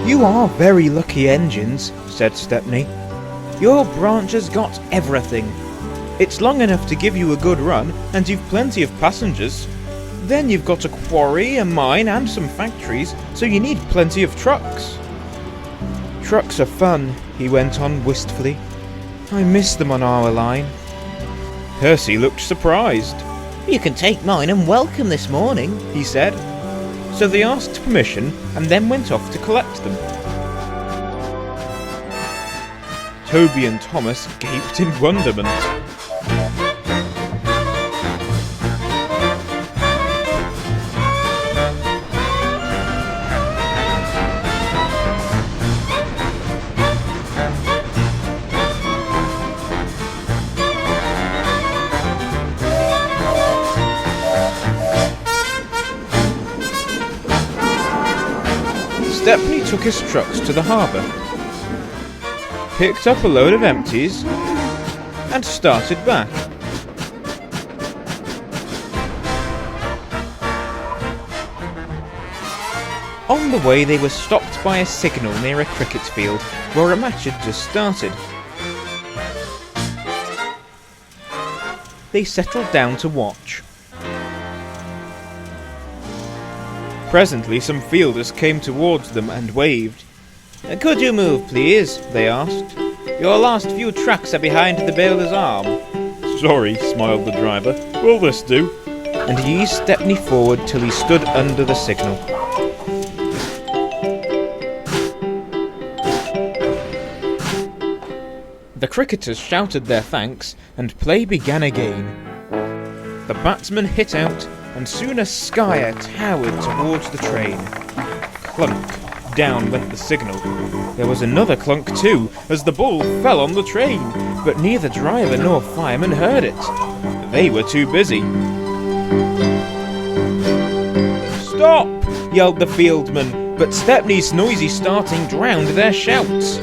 "You are very lucky engines," said Stepney. "Your branch has got everything. It's long enough to give you a good run, and you've plenty of passengers. Then you've got a quarry, a mine, and some factories, so you need plenty of trucks." "Trucks are fun," he went on wistfully. "I miss them on our line." Percy looked surprised. "You can take mine and welcome this morning," he said. So they asked permission and then went off to collect them. Toby and Thomas gaped in wonderment. Stepney took his trucks to the harbour, picked up a load of empties, and started back. On the way they were stopped by a signal near a cricket field where a match had just started. They settled down to watch. Presently some fielders came towards them and waved. "Could you move, please?" they asked. "Your last few tracks are behind the baler's arm." "Sorry," smiled the driver. "Will this do?" And he eased Stepney forward till he stood under the signal. The cricketers shouted their thanks, and play began again. The batsman hit out, and soon a skyer towered towards the train. Clunk! Down went the signal. There was another clunk too, as the ball fell on the train, but neither driver nor fireman heard it. They were too busy. "Stop!" yelled the fieldman, but Stepney's noisy starting drowned their shouts.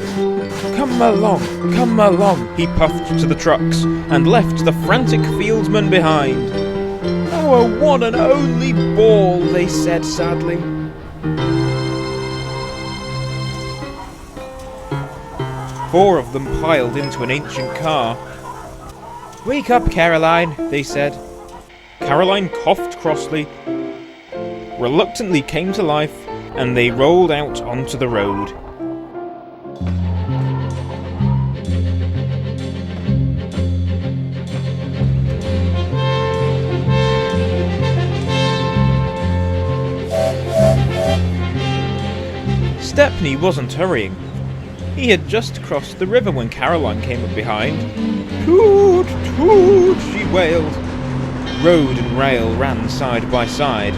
Come along," he puffed to the trucks, and left the frantic fieldman behind. "Our one and only ball," they said sadly. Four of them piled into an ancient car. "Wake up, Caroline," they said. Caroline coughed crossly, reluctantly came to life, and they rolled out onto the road. Stepney wasn't hurrying. He had just crossed the river when Caroline came up behind. "Toot, toot," she wailed. Road and rail ran side by side.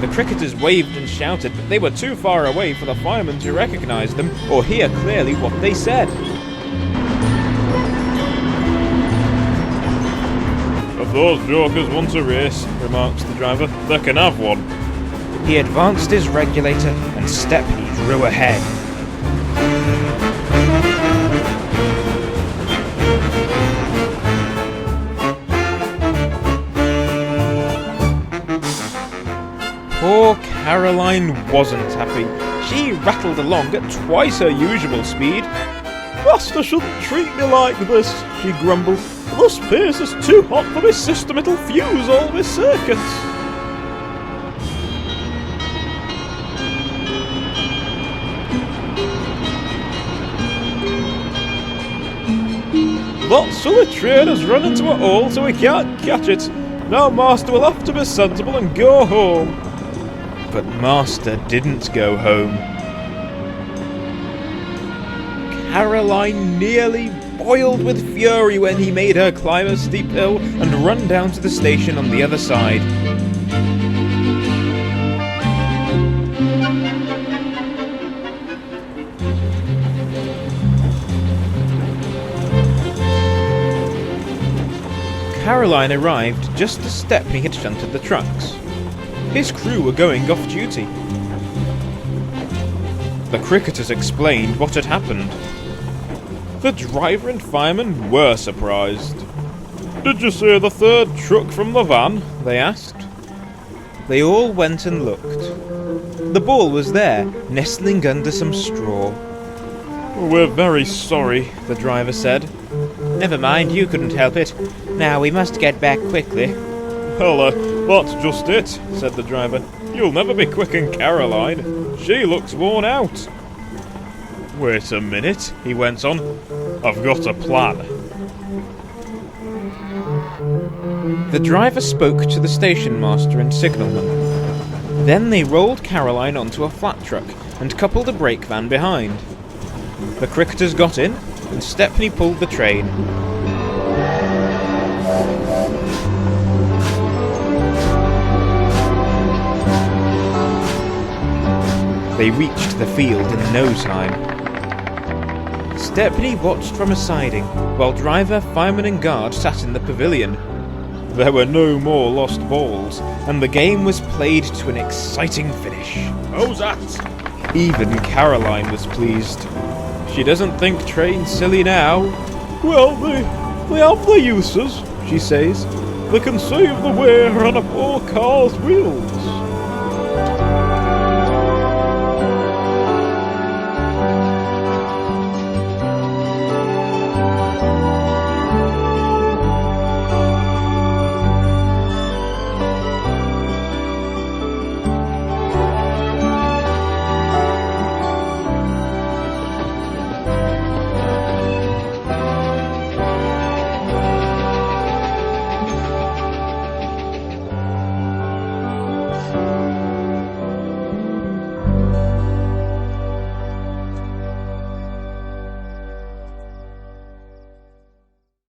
The cricketers waved and shouted, but they were too far away for the firemen to recognise them or hear clearly what they said. "If those jokers want a race," remarked the driver, "they can have one." He advanced his regulator and Stepney drew ahead. Poor Caroline wasn't happy. She rattled along at twice her usual speed. "Master shouldn't treat me like this," she grumbled. "This pace is too hot for my system, it'll fuse all my circuits." "That silly train has run into a hole so we can't catch it. Now Master will have to be sensible and go home." But Master didn't go home. Caroline nearly boiled with fury when he made her climb a steep hill and run down to the station on the other side. Caroline arrived just as Stepney had shunted the trucks. His crew were going off duty. The cricketers explained what had happened. The driver and fireman were surprised. Did you see the third truck from the van? They asked. They all went and looked. The ball was there, nestling under some straw. We're very sorry, the driver said. Never mind, you couldn't help it. Now we must get back quickly. Well, that's just it, said the driver. You'll never be quicking Caroline. She looks worn out. Wait a minute, he went on. I've got a plan. The driver spoke to the station master and signalman. Then they rolled Caroline onto a flat truck and coupled a brake van behind. The cricketers got in, and Stepney pulled the train. They reached the field in no time. Stepney watched from a siding, while driver, fireman and guard sat in the pavilion. There were no more lost balls, and the game was played to an exciting finish. How's that? Even Caroline was pleased. She doesn't think trains silly now. Well, they have their uses, she says. They can save the wear on a poor car's wheels.